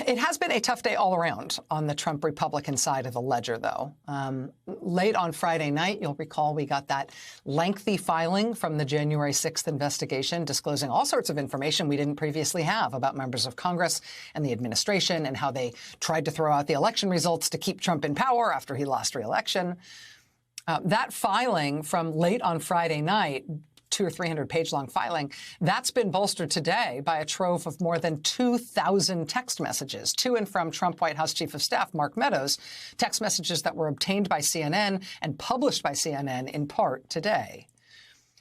It has been a tough day all around on the Trump Republican side of the ledger, though. Late on Friday night, you'll recall we got that lengthy filing from the January 6th investigation disclosing all sorts of information we didn't previously have about members of Congress and the administration and how they tried to throw out the election results to keep Trump in power after he lost re-election. That filing from late on Friday night, 200 or 300 page long filing, that's been bolstered today by a trove of more than 2,000 text messages to and from Trump White House Chief of Staff Mark Meadows, text messages that were obtained by CNN and published by CNN in part today.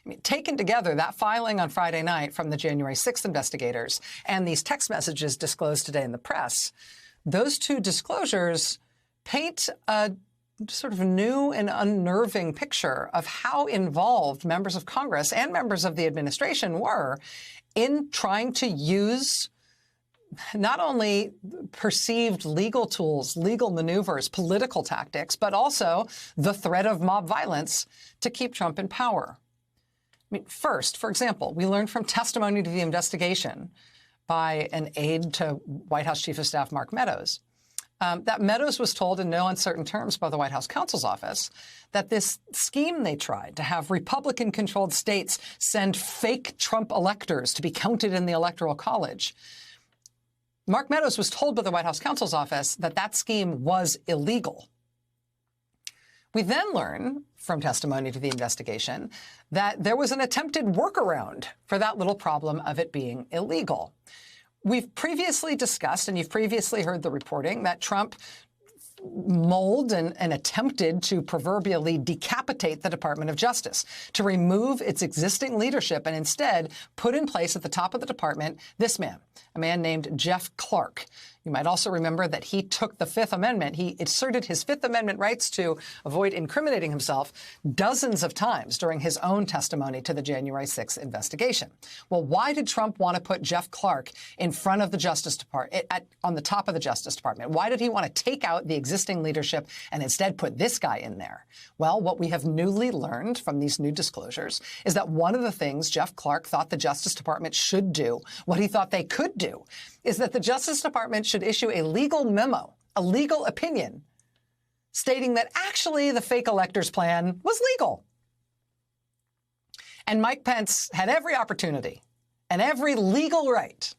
I mean, taken together, that filing on Friday night from the January 6th investigators and these text messages disclosed today in the press, those two disclosures paint a sort of new and unnerving picture of how involved members of Congress and members of the administration were in trying to use not only perceived legal tools, legal maneuvers, political tactics, but also the threat of mob violence to keep Trump in power. I mean, first, for example, we learned from testimony to the investigation by an aide to White House Chief of Staff Mark Meadows that Meadows was told in no uncertain terms by the White House counsel's office that this scheme they tried to have Republican-controlled states send fake Trump electors to be counted in the Electoral College. Mark Meadows was told by the White House counsel's office that that scheme was illegal. We then learn from testimony to the investigation that there was an attempted workaround for that little problem of it being illegal. We've previously discussed, and you've previously heard the reporting, that Trump mulled and attempted to proverbially decapitate the Department of Justice, to remove its existing leadership and instead put in place at the top of the department this man, a man named Jeff Clark. You might also remember that he took the Fifth Amendment. He asserted his Fifth Amendment rights to avoid incriminating himself dozens of times during his own testimony to the January 6th investigation. Well, why did Trump want to put Jeff Clark in front of the Justice Department, on the top of the Justice Department? Why did he want to take out the existing leadership and instead put this guy in there? Well, what we have newly learned from these new disclosures is that one of the things Jeff Clark thought the Justice Department should do, what he thought they could do, is that the Justice Department should issue a legal memo, a legal opinion, stating that actually the fake electors plan was legal. And Mike Pence had every opportunity and every legal right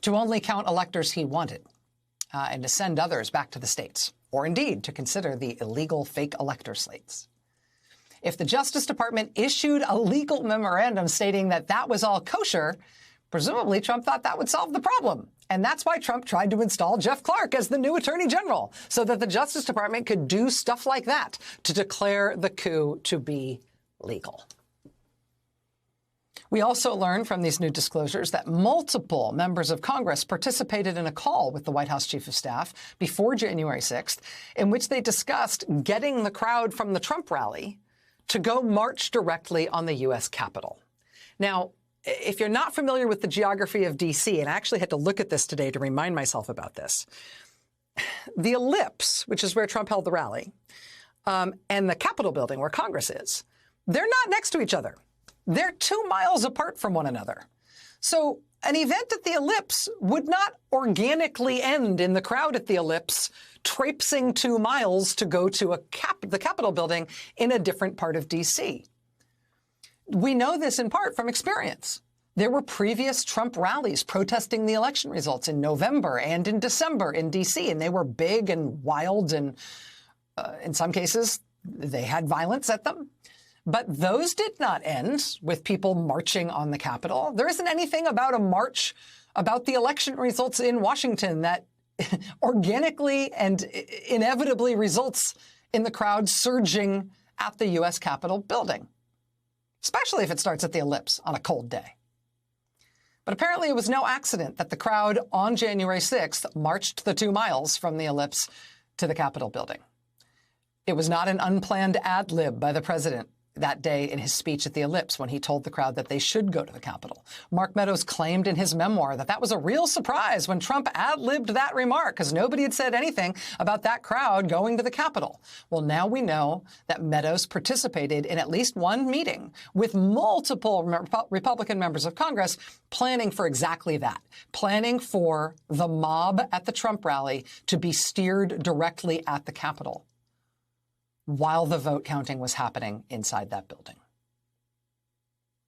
to only count electors he wanted and to send others back to the states, or indeed to consider the illegal fake elector slates. If the Justice Department issued a legal memorandum stating that that was all kosher, presumably Trump thought that would solve the problem. And that's why Trump tried to install Jeff Clark as the new Attorney General, so that the Justice Department could do stuff like that to declare the coup to be legal. We also learned from these new disclosures that multiple members of Congress participated in a call with the White House Chief of Staff before January 6th, in which they discussed getting the crowd from the Trump rally to go march directly on the U.S. Capitol. Now, if you're not familiar with the geography of D.C., and I actually had to look at this today to remind myself about this, the Ellipse, which is where Trump held the rally, and the Capitol building, where Congress is, they're not next to each other. They're 2 miles apart from one another. So an event at the Ellipse would not organically end in the crowd at the Ellipse traipsing 2 miles to go to the Capitol building in a different part of D.C. We know this in part from experience. There were previous Trump rallies protesting the election results in November and in December in D.C., and they were big and wild, and in some cases, they had violence at them. But those did not end with people marching on the Capitol. There isn't anything about a march about the election results in Washington that organically and inevitably results in the crowd surging at the U.S. Capitol building, especially if it starts at the Ellipse on a cold day. But apparently it was no accident that the crowd on January 6th marched the 2 miles from the Ellipse to the Capitol building. It was not an unplanned ad lib by the president that day in his speech at the Ellipse when he told the crowd that they should go to the Capitol. Mark Meadows claimed in his memoir that that was a real surprise when Trump ad-libbed that remark because nobody had said anything about that crowd going to the Capitol. Well, now we know that Meadows participated in at least one meeting with multiple Republican members of Congress planning for exactly that, planning for the mob at the Trump rally to be steered directly at the Capitol while the vote counting was happening inside that building.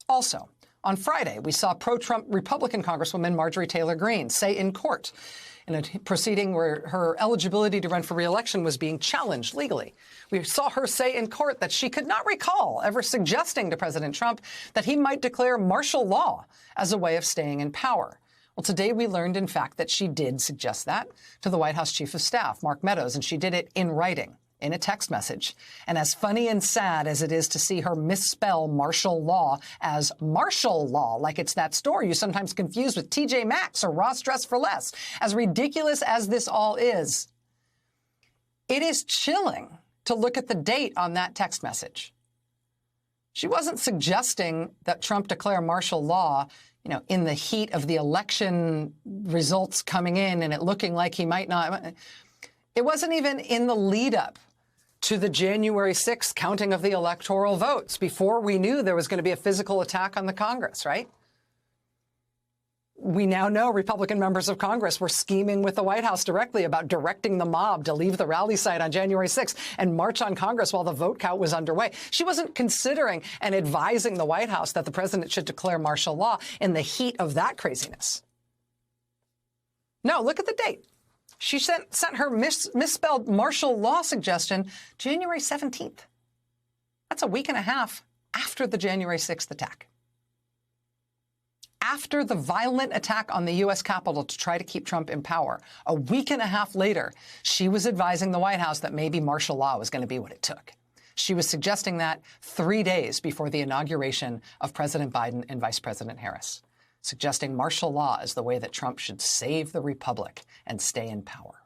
Also, on Friday, we saw pro-Trump Republican Congresswoman Marjorie Taylor Greene say in court, in a proceeding where her eligibility to run for re-election was being challenged legally. We saw her say in court that she could not recall ever suggesting to President Trump that he might declare martial law as a way of staying in power. Well, today we learned, in fact, that she did suggest that to the White House Chief of Staff, Mark Meadows, and she did it in writing, in a text message. And as funny and sad as it is to see her misspell martial law as martial law, like it's that store you sometimes confuse with TJ Maxx or Ross Dress for Less, as ridiculous as this all is, it is chilling to look at the date on that text message. She wasn't suggesting that Trump declare martial law, in the heat of the election results coming in and it looking like he might not. It wasn't even in the lead up to the January 6th counting of the electoral votes before we knew there was going to be a physical attack on the Congress, right? We now know Republican members of Congress were scheming with the White House directly about directing the mob to leave the rally site on January 6th and march on Congress while the vote count was underway. She wasn't considering and advising the White House that the president should declare martial law in the heat of that craziness. No, look at the date. She sent her misspelled martial law suggestion January 17th. That's a week and a half after the January 6th attack. After the violent attack on the U.S. Capitol to try to keep Trump in power, a week and a half later, she was advising the White House that maybe martial law was going to be what it took. She was suggesting that 3 days before the inauguration of President Biden and Vice President Harris, suggesting martial law is the way that Trump should save the republic and stay in power.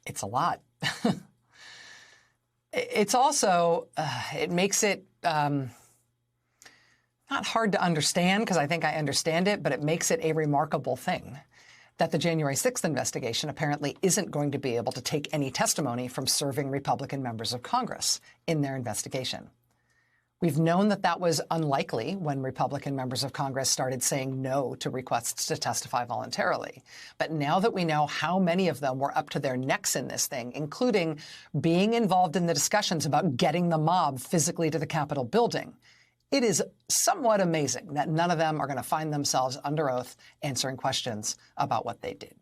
It's a lot. It's also, it makes it not hard to understand, because I think I understand it, but it makes it a remarkable thing that the January 6th investigation apparently isn't going to be able to take any testimony from serving Republican members of Congress in their investigation. We've known that that was unlikely when Republican members of Congress started saying no to requests to testify voluntarily. But now that we know how many of them were up to their necks in this thing, including being involved in the discussions about getting the mob physically to the Capitol building, it is somewhat amazing that none of them are going to find themselves under oath answering questions about what they did.